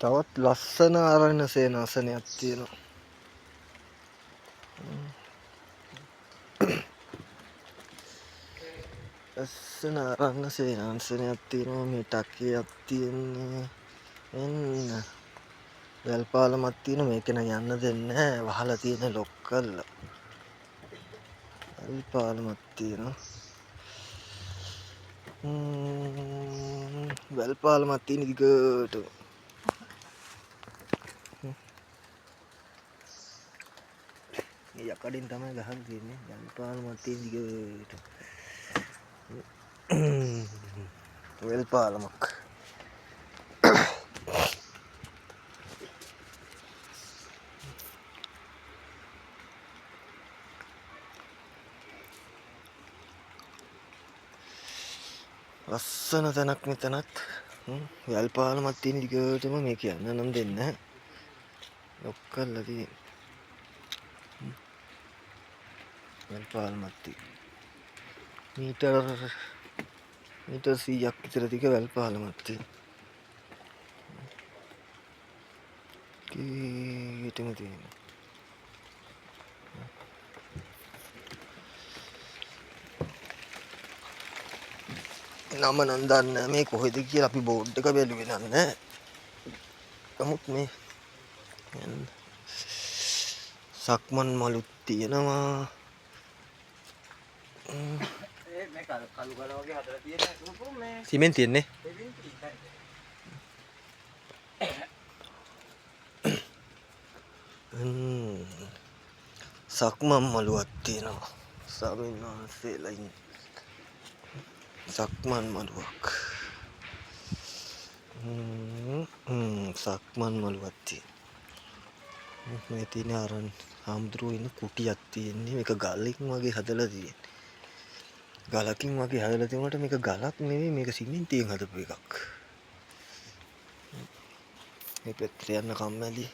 තවත් ලස්සන ආරණ්‍ය සේනාසනයක් තියෙනවා. ලස්සන ආරණ්‍ය සේනාසනයක් තියෙනවා. මේ ටකියක් තියෙන්නේ. එන්න වැල් පාලමක් තියෙන. මේක නම් යන්න දෙන්නේ නැහැ. වහලා තියෙන ලොක් කරලා. වැල් පාලමක් තියෙනවා. වැල් පාලමක් තියෙන දිගට. මේ යකඩෙන් තමයි ගහලා තියෙන්නේ. වැල් පාලමක් තියෙන දිගට. වැල් පාලමක්. ලස්සන තැනක් මෙතනත්. වැල් පාලමක් තියෙන දිගටම මේ කියන්න නම් දෙන්නේ නැහැ. ලොක් කරලා තියෙන්නේ. වැල් පාලමක් තියෙන. මීටර 100ක් විතර දිග වැල් පාලමක් තියෙන. කීටම තියෙන. නම නම් දන්නේ මේ කොහෙද කියලා අපි බෝඩ් එක බැලුවේ නෑ. නමුත් මේ සක්මන් මලුත් තියෙනවා. මේ කළු කල වගේ හදලා තියෙන මේ සිමෙන්ති තියන්නේ. සක්මන් මලුවක් තියෙනවා. ස්වාමීන් වහන්සේලා ඉන්නේ. සක්මන් මලුවක්. සක්මන් මලුවක් තියෙනවා. මේ තියෙන අරන් හාමුදුරුවෝ ඉන්න කුටියක් තියෙන්නේ. මේක ගලකින් වගේ හදලා තියෙන්නේ. ගලකින් වගේ හදලා තියෙනකොට මේක ගලක් නෙවෙයි මේක සිමෙන්තියෙන් හදපු එකක්. මේ පැත්තට යන්න කම්මැලි.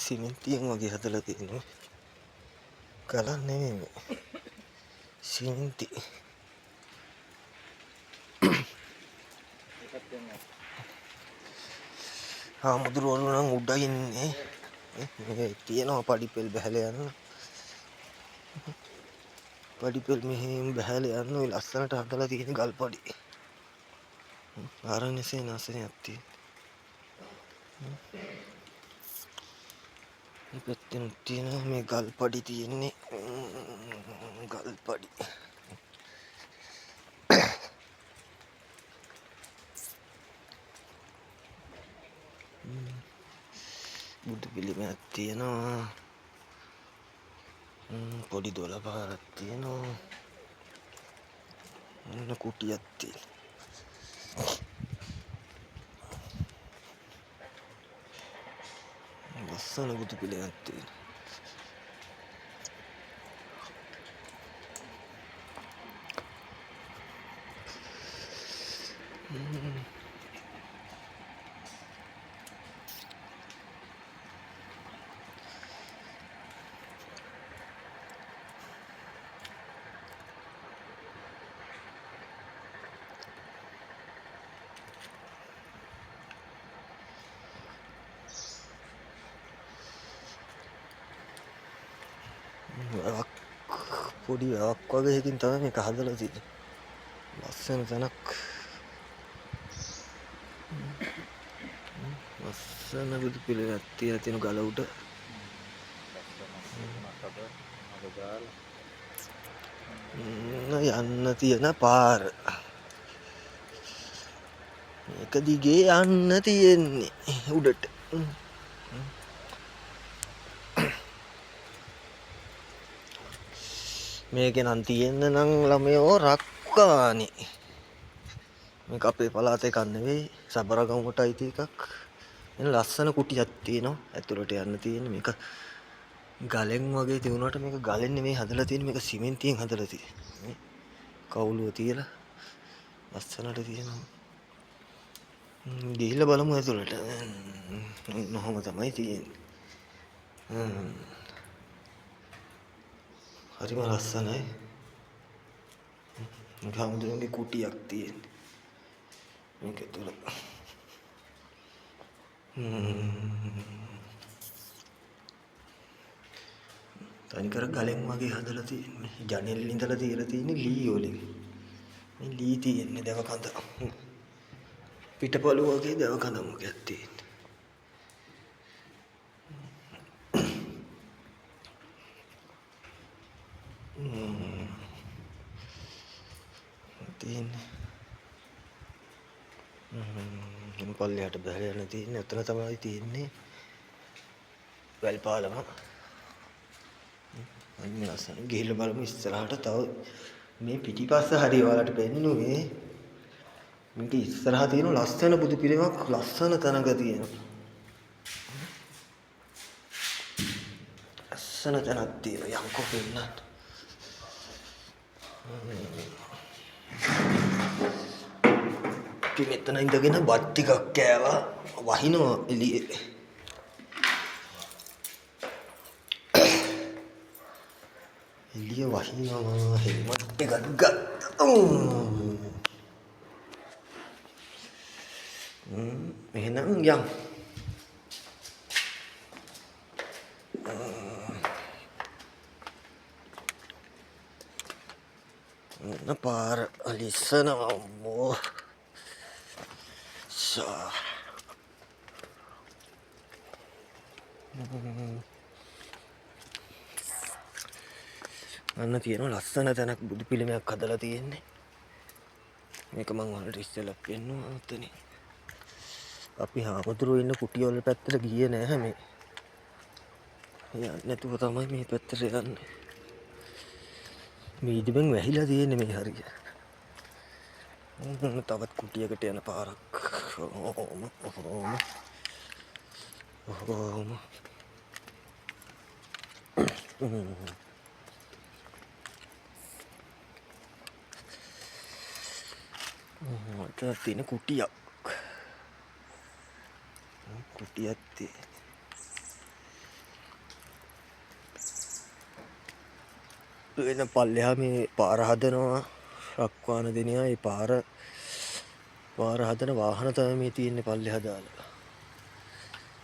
සිමෙන්තියෙන් වගේ හදලා තියෙනවා. ගලක් නෙවෙයි මේ. සිමෙන්ති. හාමුදුරුවෝ නම් උඩ ඉන්නේ. මේ තියෙනවා පඩිපෙල් බහැලා යන්න. පඩිපෙල් මෙහෙම බහැලා යන්න ඔය ලස්සනට හදලා තියෙන ගල් පඩි. ආරණ්‍ය සේනාසනයක් තියෙනවා. මේ පැත්තෙන් තියෙනවා මේ ගල් පඩි තියෙන්නේ. ගල් පඩි. බුදු පිළිමයක් තියෙනවා. පොඩි දොළපාරක් තියෙනවා. කුටියක් තියෙනවා. ලස්සන බුදු පිළිමයක් තියෙනවා. පොඩි වැවක් වගේ එකකින් තමයි මේක හදලා තියෙන්නේ. ලස්සන තැනක්. ලස්සන බුදු පිළිමයක් තියලා තියෙන ගල උඩ. යන්න තියෙන පාර. මේක දිගේ යන්න තියෙන්නේ උඩට. මේක නම් තියෙන්න නම් ළමයෝ රක්කානේ. මේක අපේ පළාතේ එකක් නෙවෙයි. සබරගමුවට අයිති එකක්. එන ලස්සන කුටියක් තියෙනවා. ඇතුළට යන්න තියෙන මේක ගලෙන් වගේ තියුණාට මේක ගලෙන් නෙමෙයි හදලා තියෙන්නේ. මේක සිමෙන්තියෙන් හදලා තියෙන්නේ. කවුළුව තියලා ලස්සනට තියෙනවා. ගිහිල්ලා බලමු ඇතුළට. නොහොම තමයි තියෙන්නේ. හරිම ලස්සනයි. මේක හාමුදුරුවන්ගේ කුටියක් තියෙන්නේ. මේක තුල තනිකර ගලෙන් වගේ හදලා තියෙන්නේ. ජනෙල් ඉඳලා තියලා තියෙන්නේ ලී වලින්. මේ ලී තියෙන්නේ දව කඳ. පිටපොළ වගේ දව කඳ මොකක්ද තියෙන්නේ. තියෙන්නේ. පල්ලෙහාට බහලා යන තියෙන්නේ. එතන තමයි තියෙන්නේ. වැල් පාලම. අන්න ලස්සන. ගිහිල්ලා බලමු ඉස්සරහට තව මේ පිටිපස්ස හරි ඔයාලට පෙන්නුවේ. මේක ඉස්සරහා තියෙන ලස්සන බුදු පිළිමක් ලස්සන තැනක තියෙනවා. ලස්සන තැනක් තියෙනවා යන්කෝ පෙන්නන්න. අපි මෙතන ඉඳගෙන බත් ටිකක් කෑවා වහිනවා එළියේ. එළිය වහිනවා හෙල්මට් එකක් ගත්තා. එහෙනම් යම්. පාර ලිස්සනවා අම්මෝ. අන්න තියෙනවා ලස්සන තැනක් බුදු පිළිමයක් හදලා තියෙන්නේ. මේක මම ඔයාලට ඉස්සෙල්ලා පෙන්නුවා උතන. අපි හාමුදුරුවෝ ඉන්න කුටිය වල පැත්තට ගියේ නෑ මේ. යන්නේ නැතුව තමයි මේ පැත්තට යන්නේ. මේ ඉදිබෙන් වැහිලා තියෙන්නේ මේ හරිය. තවත් කුටියකට යන පාරක්. තියෙන කුටියක්. කුටියක් තියෙන. එන පල්ලෙහා මේ පාර හදනවා. රක්වාන දෙනියා ඒ පාර හදන වාහන තමයි මේ තියෙන්නේ පල්ලෙහා දාලා.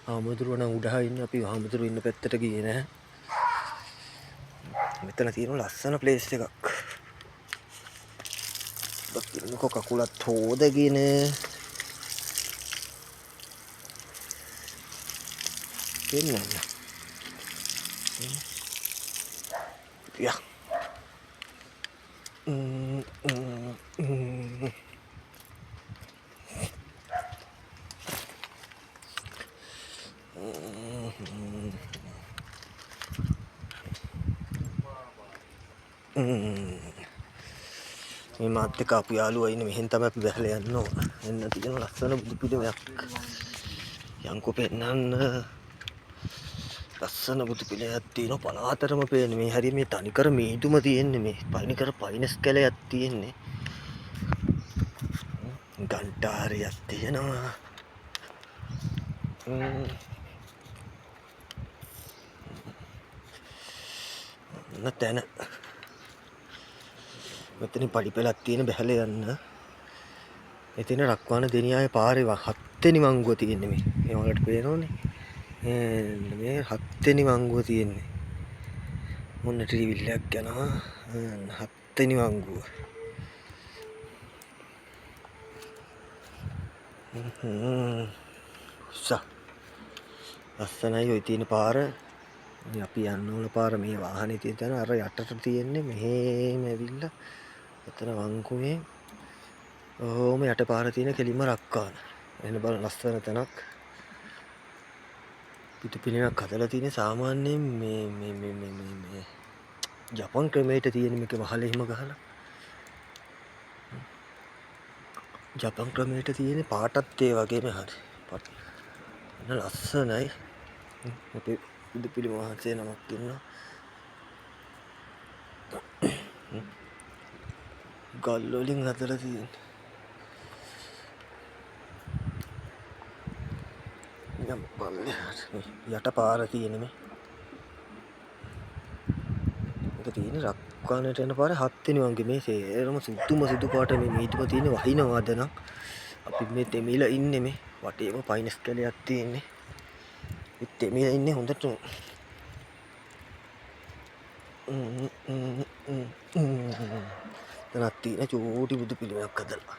හාමුදුරුවෝ නම් උඩහා ඉන්නේ. අපි හාමුදුරුවෝ ඉන්න පැත්තට ගියේ නැහැ. මෙතන තියෙන ලස්සන ප්ලේස් එකක්. බක්කිනකො කකුලත් හොදගෙන පෙන්නන්න. යා. මේ මාත් එක්ක අපි යාළුවා ඉන්නේ. මෙහෙන් තමයි අපි බහලා යන්න ඕන. එන්න තියෙන ලස්සන බුදු පිළිමයක්. යන්කෝ පෙන්නන්න. ලස්සන බුදු පිළිමයක් තියෙනවා. පලාතරම පේන්නේ. මේ හරිය මේ තනිකර මේදුම තියෙන්නේ. මේ පයින්කර පයින්ස් කැලයක් තියෙන්නේ. ගන්ටාරියක් තියෙනවා. තැන මෙතන පඩිපෙලක් තියෙන බැහැලා යන්න. එතන රක්වාන දෙනියාවේ පාරේ 7 වෙනි මංගුව තියෙන්නේ මේ. මේ වලට පේනෝනේ. මේ 7 වෙනි මංගුව තියෙන්නේ. මොන්න ට්‍රීවිල්ලක් යනවා. 7 වෙනි මංගුව. ලස්සනයි ඔය තියෙන පාර. අපි යන්න ඕන පාර මේ වාහනේ තියෙන තැන අර යටට තියෙන්නේ මෙහෙම ඇවිල්ලා එතන වංකුවේ ඕම යට පාර තියෙන කෙලින්ම රක්කාන. එන්න බලන්න ලස්සන තැනක්. පිටු පිළිමයක් හදලා තියෙන සාමාන්‍යයෙන් මේ ජපන් ක්‍රමයට තියෙන මේක වහලෙ හිම ගහලා. ජපන් ක්‍රමයට තියෙන පාටත් ඒ වගේම හරි. එන්න ලස්සනයි. අපේ බුදු පිළිම වහන්සේ නමක් ඉන්නවා. ගල් වලින් හදලා තියෙන්නේ. යම් පල්ලෙහාට යට පාර තියෙන මේ. තියෙන රක්කානට යන පාර 7 වෙනි වංගේ මේ සේරම සුදු පාට මේ මීදුම තියෙන වහිනවාද නම් අපි මේ තෙමිලා ඉන්නේ මේ වටේම පයින්ස් කැලයක් තියෙන්නේ. මේ තෙමිලා ඉන්නේ හොඳට තනක් තියෙන චූටි බුදු පිළිමයක් හදලා.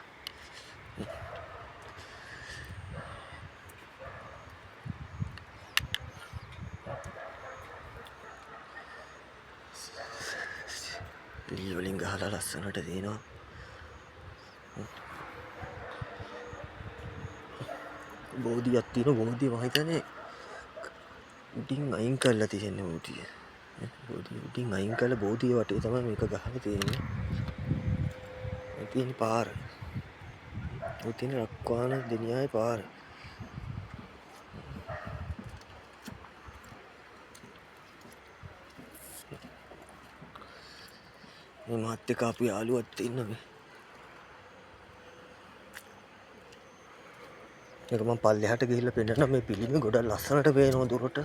පිළි වලින් ගහලා ලස්සනට තියෙනවා. බෝධියක් තියෙන බෝධිය මම හිතන්නේ උඩින් අයින් කරලා තියෙන්නේ බෝධිය. බෝධිය උඩින් අයින් කරලා බෝධිය වටේ තමයි මේක ගහලා තියෙන්නේ. මේ තියෙන පාර. මේ තියෙන රක්වාන දෙනියාවේ පාර. මේ මාත් එක්ක අපි යාළුවත් ඉන්නවා. මේක මම පල්ලෙහාට ගිහිල්ලා පෙන්නන මේ පිළිමේ ගොඩක් ලස්සනට පේනවා දුරට.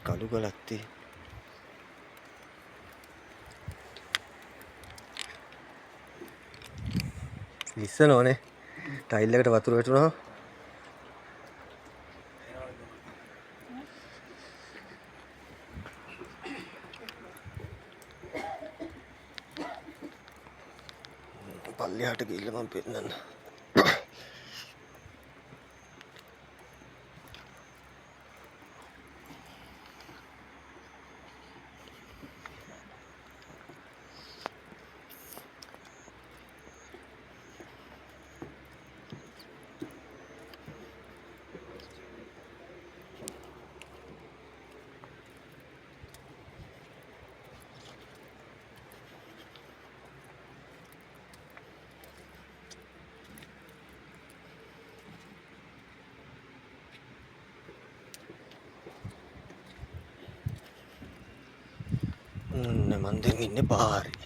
කළු ගලක් තියෙන. ඉස්සනෝනේ ටයිල් එකට වතුර වැටුණා. පල්ලෙහාට ගිහිල්ලා මම පෙන්නන්න. මන් දැන් ඉන්නේ පාරේ.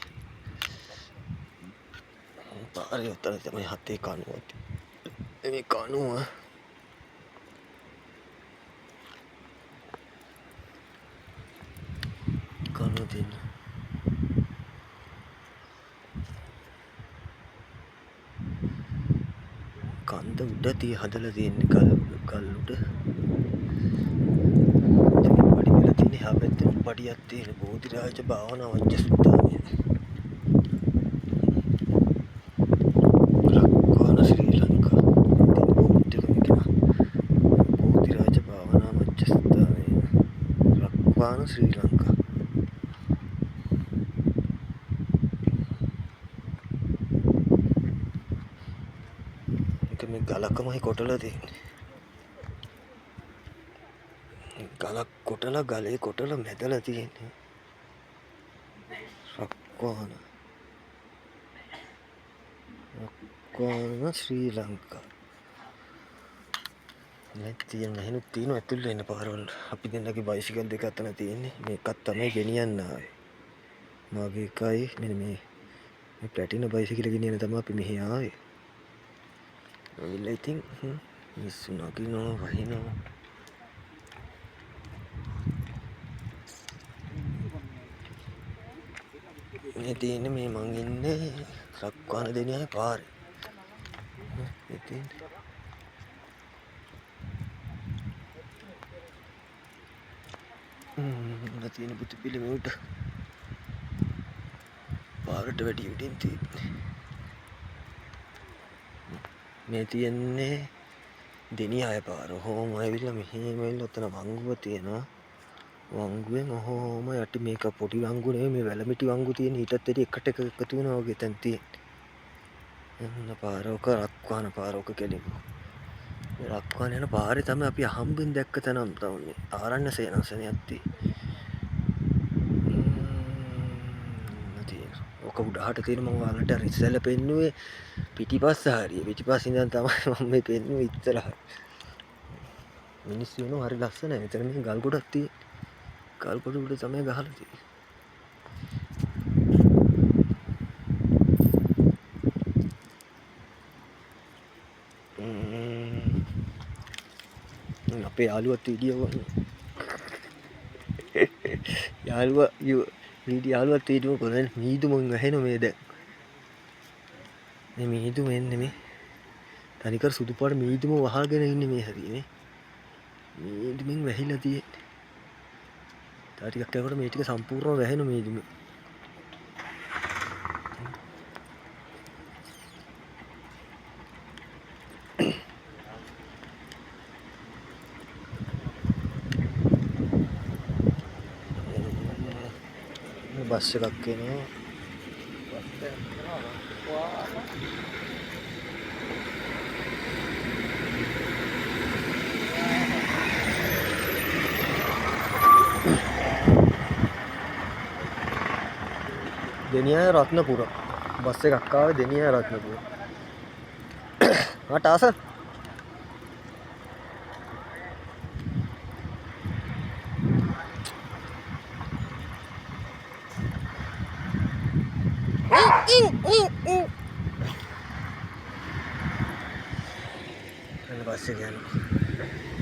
පාරේ උත්තර තමයි හතේ කනුව. මේ කනුව තියෙන. කන්ද උඩ හදලා තියෙන්නේ කල් උඩ. පඩියක් තියෙන බෝධිරාජ භාවනා මධ්‍යස්ථානය. රක්වාන ශ්‍රී ලංකා. බෝධිරාජ භාවනා මධ්‍යස්ථානය. රක්වාන ශ්‍රී ලංකා. ඒක මේ ගලකමයි කොටලා තියෙන්නේ. ගලක් කොටලා ගලේ කොටලා මැදලා තියෙන්නේ. රක්වාන ශ්‍රී ලංකා. නැහිනුත් තියෙනවා ඇතුළේ ඉන්න පාරවල්. අපි දෙන්නගේ බයිසිකල් දෙක අතන තියෙන්නේ. මේකත් තමයි ගෙනියන්න ආවේ. මාගේ එකයි මෙන්න මේ ප්ලැටිනම් බයිසිකල් ගෙනියන්න තමයි අපි මෙහි ආවේ. I think මිස්සු නගිනවා වහිනවා. මේ තියෙන්නේ මේ මං ඉන්නේ රක්වාන දෙනියාවේ පාරේ. මේ තියෙන්නේ බුදු පිළිමේ උඩ පාරට වැඩි උඩින් තියෙන්නේ. මේ තියෙන්නේ දෙනියාවේ පාර. ඔහොම ඇවිල්ලා මෙහෙම ඇවිල්ලා ඔතන වංගුව තියෙනවා. වංගුවෙන් ඔහොම යටි මේක පොඩි වංගු නෙවෙයි මේ වැලමිටි වංගු තියෙන ඊටත් වැඩි එකට එකතු වෙනවා වගේ තැන් තියෙන්නේ. එන්න පාරක රක්වාන පාරක කෙලින්ම. මේ රක්වාන යන පාරේ තමයි අපි අහම්බෙන් දැක්ක තැනම තමයි ආරණ්‍ය සේනාසනයක් තියෙන්නේ. ඔක උඩහට තියෙන මම ඔයාලට අර ඉස්සෙල්ලා පෙන්නුවේ පිටිපස්ස හරිය. පිටිපස්ස ඉඳන් තමයි මම මේ පෙන්නුවේ ඉස්සරහ. මිනිස්සු වෙනවා හරි ලස්සනයි. මෙතන මේ ගල් ගොඩක් තියෙන්නේ. ගල් කොට උඩ තමයි ගහලා තියෙන්නේ. අපේ යාළුවත් වීඩියෝ යාළුවා යාළුවත් වීඩියෝ කරන මීදුමෙන් වැහෙන මේ දැන් මේ මීදුම එන්නේ මේ තනිකර සුදු පාට මීදුම වහගෙන ඉන්නේ මේ හරිය මේ මීදුමෙන් වැහිලා තියෙන්නේ. තා ටිකක් යනකොට මේ ටික සම්පූර්ණව වැහෙන මීදුම. බස් එකක් එනවා. දෙනියා රත්නපුර බස් එකක් ආවේ දෙනියා රත්නපුර. මට ආස බස් එක යනවා.